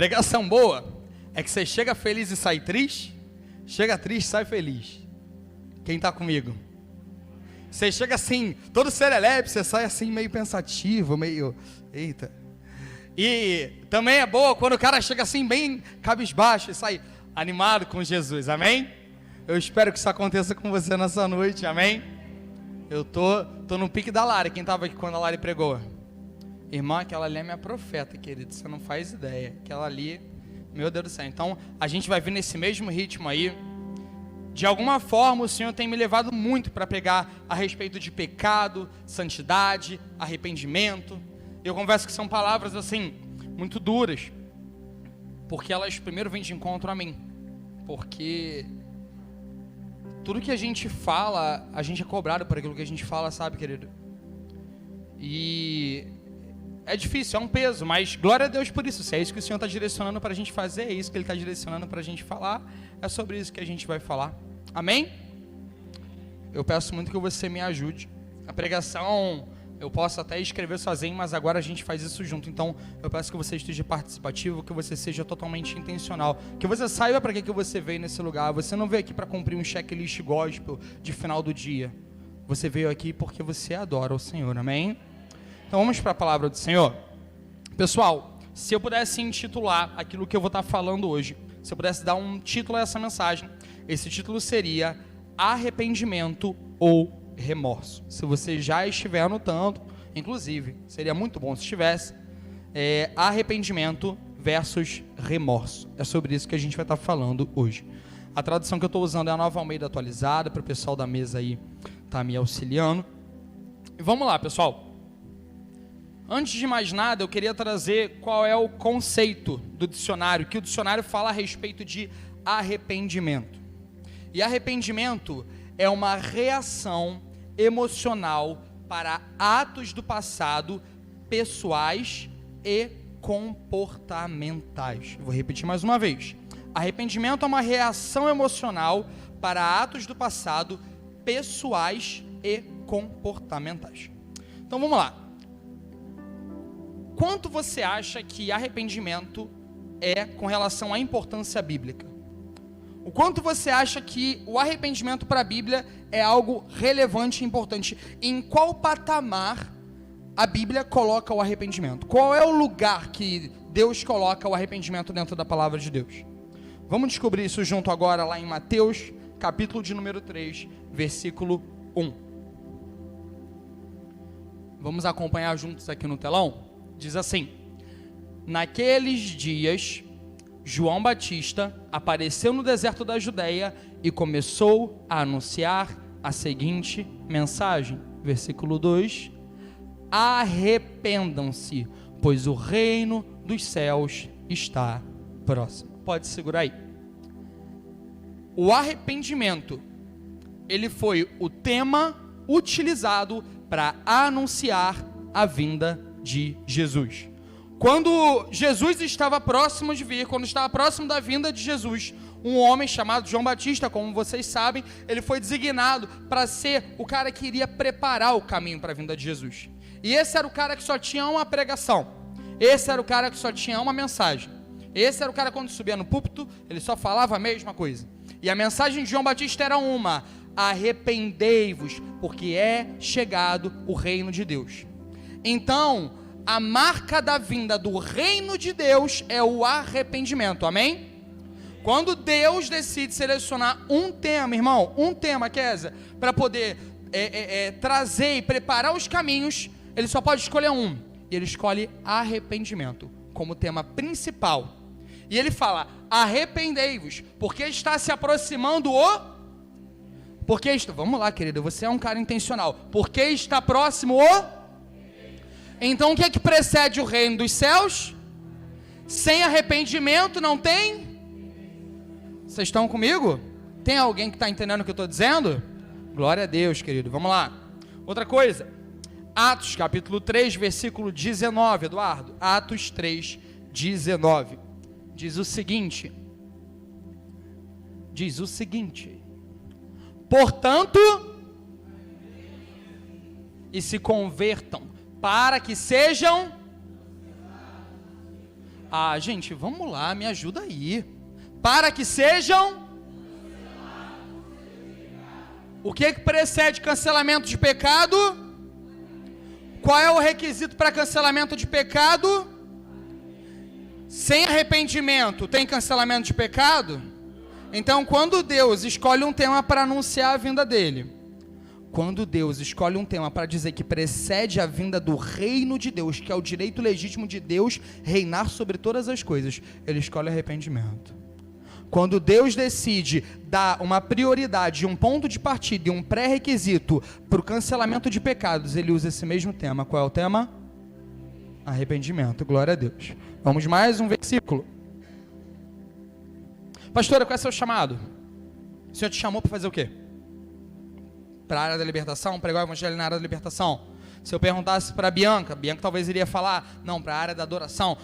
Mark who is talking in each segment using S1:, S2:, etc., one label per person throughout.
S1: Pregação boa é que você chega feliz e sai triste, chega triste e sai feliz. Quem está comigo? Você chega assim, todo serelepe, você sai assim meio pensativo, meio... Eita. E também é boa quando o cara chega assim bem cabisbaixo e sai animado com Jesus, amém? Eu espero que isso aconteça com você nessa noite, amém? Eu tô no pique da Lari, quem estava aqui quando a Lari pregou? Irmã, aquela ali é minha profeta, querido, você não faz ideia. Aquela ali, meu Deus do céu. Então, a gente vai vir nesse mesmo ritmo aí. De alguma forma, o Senhor tem me levado muito para pregar a respeito de pecado, santidade, arrependimento. Eu converso que são palavras, assim, muito duras. Porque elas primeiro vêm de encontro a mim. Porque tudo que a gente fala, a gente é cobrado por aquilo que a gente fala, sabe, querido? E... é difícil, é um peso, mas glória a Deus por isso. Se é isso que o Senhor está direcionando para a gente fazer, é isso que Ele está direcionando para a gente falar, é sobre isso que a gente vai falar. Amém? Eu peço muito que você me ajude. A pregação, eu posso até escrever sozinho, mas agora a gente faz isso junto. Então, eu peço que você esteja participativo, que você seja totalmente intencional, que você saiba para que você veio nesse lugar. Você não veio aqui para cumprir um checklist gospel de final do dia. Você veio aqui porque você adora o Senhor, amém? Então vamos para a palavra do Senhor. Pessoal, se eu pudesse intitular aquilo que eu vou estar falando hoje, se eu pudesse dar um título a essa mensagem, esse título seria Arrependimento ou Remorso. Se você já estiver anotando, inclusive, seria muito bom se estivesse, arrependimento versus remorso. É sobre isso que a gente vai estar falando hoje. A tradução que eu estou usando é a Nova Almeida atualizada, para o pessoal da mesa aí estar me auxiliando. E vamos lá, pessoal. Antes de mais nada, eu queria trazer qual é o conceito do dicionário, que o dicionário fala a respeito de arrependimento. E arrependimento é uma reação emocional para atos do passado, pessoais e comportamentais. Vou repetir mais uma vez. Arrependimento é uma reação emocional para atos do passado, pessoais e comportamentais. Então vamos lá. Quanto você acha que arrependimento é com relação à importância bíblica? O quanto você acha que o arrependimento para a Bíblia é algo relevante e importante? Em qual patamar a Bíblia coloca o arrependimento? Qual é o lugar que Deus coloca o arrependimento dentro da palavra de Deus? Vamos descobrir isso junto agora lá em Mateus, capítulo de número 3, versículo 1. Vamos acompanhar juntos aqui no telão? Diz assim: naqueles dias, João Batista apareceu no deserto da Judeia e começou a anunciar a seguinte mensagem. Versículo 2: arrependam-se, pois o reino dos céus está próximo. Pode segurar aí. O arrependimento, ele foi o tema utilizado para anunciar a vinda de Jesus. Quando Jesus estava próximo de vir, quando estava próximo da vinda de Jesus, um homem chamado João Batista, como vocês sabem, ele foi designado para ser o cara que iria preparar o caminho para a vinda de Jesus. E esse era o cara que só tinha uma pregação. Esse era o cara que só tinha uma mensagem. Esse era o cara, quando subia no púlpito, ele só falava a mesma coisa. E a mensagem de João Batista era uma: arrependei-vos, porque é chegado o reino de Deus. Então, a marca da vinda do reino de Deus é o arrependimento, amém? Quando Deus decide selecionar um tema, irmão, um tema, Kézia, para poder trazer e preparar os caminhos, ele só pode escolher um, e ele escolhe arrependimento como tema principal. E ele fala: arrependei-vos, porque está se aproximando vamos lá, querido, você é um cara intencional. Porque está próximo Então o que é que precede o reino dos céus? Sem arrependimento não tem? Vocês estão comigo? Tem alguém que está entendendo o que eu estou dizendo? Glória a Deus, querido. Vamos lá. Outra coisa. Atos capítulo 3, versículo 19, Eduardo. Atos 3, 19. Diz o seguinte. Portanto, e se convertam, para que sejam Ah, gente, vamos lá, me ajuda aí. Para que sejam... O que precede cancelamento de pecado? Qual é o requisito para cancelamento de pecado? Sem arrependimento, tem cancelamento de pecado? Então, quando Deus escolhe um tema para anunciar a vinda dele, quando Deus escolhe um tema para dizer que precede a vinda do reino de Deus, que é o direito legítimo de Deus reinar sobre todas as coisas, ele escolhe arrependimento. Quando Deus decide dar uma prioridade, um ponto de partida e um pré-requisito para o cancelamento de pecados, ele usa esse mesmo tema. Qual é o tema? Arrependimento. Glória a Deus. Vamos mais um versículo. Pastora, qual é o seu chamado? O Senhor te chamou para fazer o quê? Para a área da libertação? Pregar o evangelho na área da libertação? Se eu perguntasse para a Bianca talvez iria falar, não, para a área da adoração.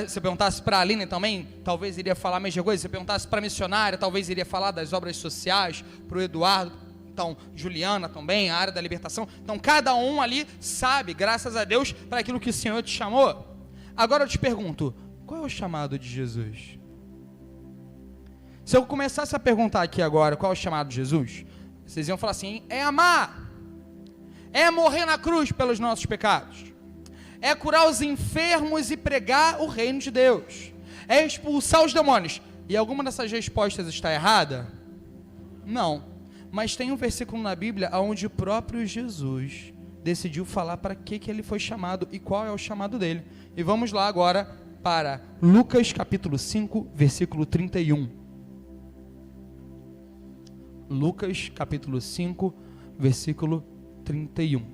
S1: Se eu perguntasse para a Aline também, talvez iria falar a mesma coisa. Se eu perguntasse para a missionária, talvez iria falar das obras sociais. Para o Eduardo, então, Juliana também, a área da libertação. Então, cada um ali sabe, graças a Deus, para aquilo que o Senhor te chamou. Agora eu te pergunto, qual é o chamado de Jesus? Se eu começasse a perguntar aqui agora, qual é o chamado de Jesus? Vocês iam falar assim, é amar. É morrer na cruz pelos nossos pecados, é curar os enfermos e pregar o reino de Deus, é expulsar os demônios. E alguma dessas respostas está errada? Não, mas tem um versículo na Bíblia onde o próprio Jesus decidiu falar para que ele foi chamado e qual é o chamado dele. E vamos lá agora para Lucas capítulo 5, versículo 31. Lucas capítulo 5, versículo 31.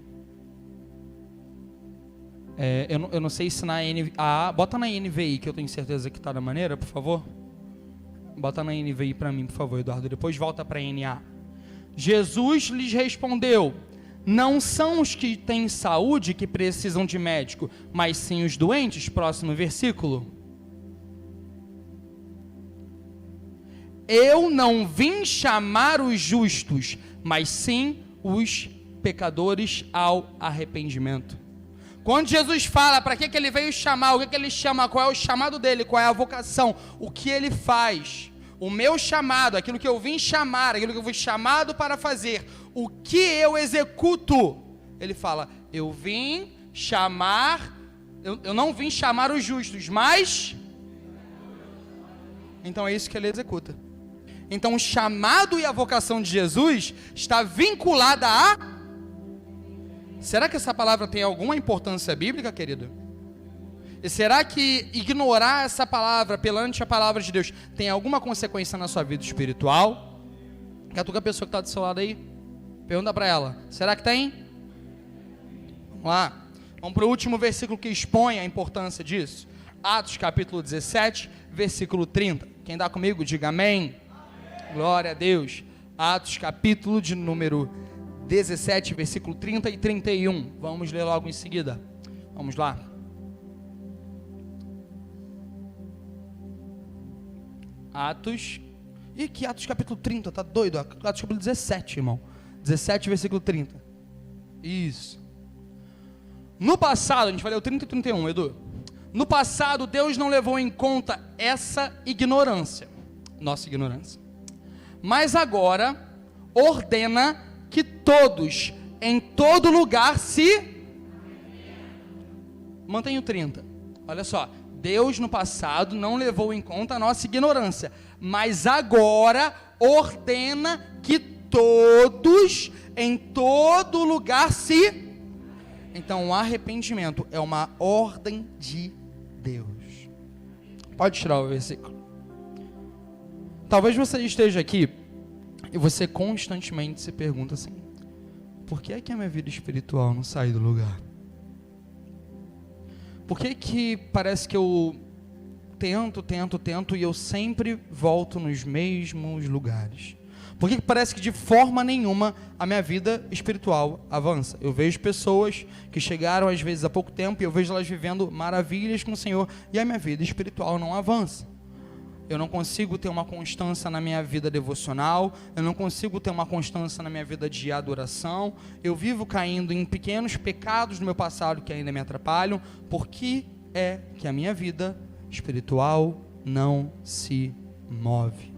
S1: Eu não sei se na NVI, bota na NVI que eu tenho certeza que está da maneira, por favor. Bota na NVI para mim, por favor, Eduardo. Depois volta para a NA. Jesus lhes respondeu: não são os que têm saúde que precisam de médico, mas sim os doentes. Próximo versículo. Eu não vim chamar os justos, mas sim os pecadores ao arrependimento. Quando Jesus fala para que ele veio chamar, o que ele chama, qual é o chamado dele, qual é a vocação, o que ele faz, o meu chamado, aquilo que eu vim chamar, aquilo que eu fui chamado para fazer, o que eu executo, ele fala, eu vim chamar, eu não vim chamar os justos, mas, então é isso que ele executa. Então o chamado e a vocação de Jesus está vinculada a... Será que essa palavra tem alguma importância bíblica, querido? E será que ignorar essa palavra perante a palavra de Deus tem alguma consequência na sua vida espiritual? Catuca a pessoa que está do seu lado aí. Pergunta para ela. Será que tem? Vamos lá. Vamos para o último versículo que expõe a importância disso. Atos capítulo 17, versículo 30. Quem dá comigo, diga amém. Glória a Deus. Atos capítulo de número 17, versículo 30 e 31. Vamos ler logo em seguida. Vamos lá. Atos. Ih, que Atos capítulo 30, tá doido? Atos capítulo 17, irmão. 17, versículo 30. Isso. No passado, a gente vai ler o 30 e 31, Edu. No passado, Deus não levou em conta essa ignorância. Nossa ignorância. Mas agora, ordena que todos, em todo lugar, se... Mantenha o 30. Olha só. Deus no passado não levou em conta a nossa ignorância. Mas agora ordena que todos, em todo lugar, se... Então o arrependimento é uma ordem de Deus. Pode tirar o versículo. Talvez você esteja aqui e você constantemente se pergunta assim: por que é que a minha vida espiritual não sai do lugar? Por que que parece que eu tento e eu sempre volto nos mesmos lugares? Por que parece que de forma nenhuma a minha vida espiritual avança? Eu vejo pessoas que chegaram às vezes há pouco tempo e eu vejo elas vivendo maravilhas com o Senhor e a minha vida espiritual não avança. Eu não consigo ter uma constância na minha vida devocional, eu não consigo ter uma constância na minha vida de adoração, eu vivo caindo em pequenos pecados do meu passado que ainda me atrapalham. Por que é que a minha vida espiritual não se move.